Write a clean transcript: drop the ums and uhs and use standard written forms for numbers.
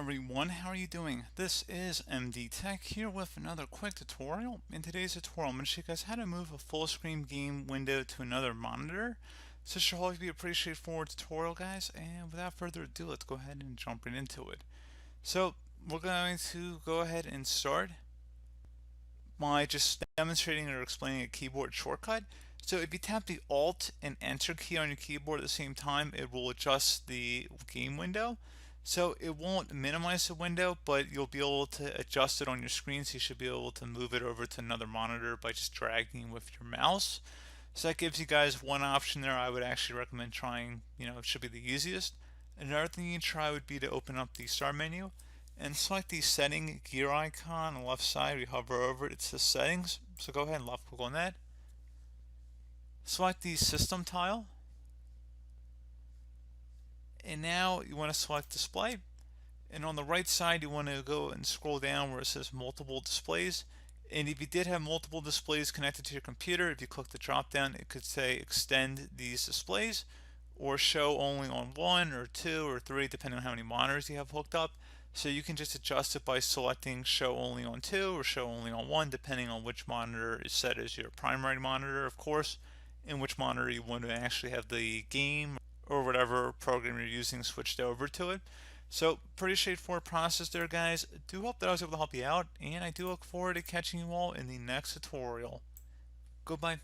everyone, how are you doing? This is MD Tech here with another quick tutorial. In today's tutorial, I'm going to show you guys how to move a full screen game window to another monitor. So this should hopefully be a pretty straightforward tutorial, guys, and without further ado, let's go ahead and jump right into it. So we're going to go ahead and start by just demonstrating or explaining a keyboard shortcut. So if you tap the Alt and Enter key on your keyboard at the same time, it will adjust the game window. So it won't minimize the window, but you'll be able to adjust it on your screen, so you should be able to move it over to another monitor by just dragging with your mouse. So that gives you guys one option there. I would actually recommend trying, it should be the easiest. Another thing you can try would be to open up the start menu and select the setting gear icon on the left side. We hover over it, it says settings. So go ahead and left click on that. Select the system tile. And now you want to select display. And on the right side, you want to go and scroll down where it says multiple displays. And if you did have multiple displays connected to your computer, if you click the drop down, it could say extend these displays or show only on 1 or 2 or 3, depending on how many monitors you have hooked up. So you can just adjust it by selecting show only on 2 or show only on 1, depending on which monitor is set as your primary monitor, of course, and which monitor you want to actually have the game or whatever program you're using switched over to it. So pretty straightforward process there, guys. Do hope that I was able to help you out, and I do look forward to catching you all in the next tutorial. Goodbye.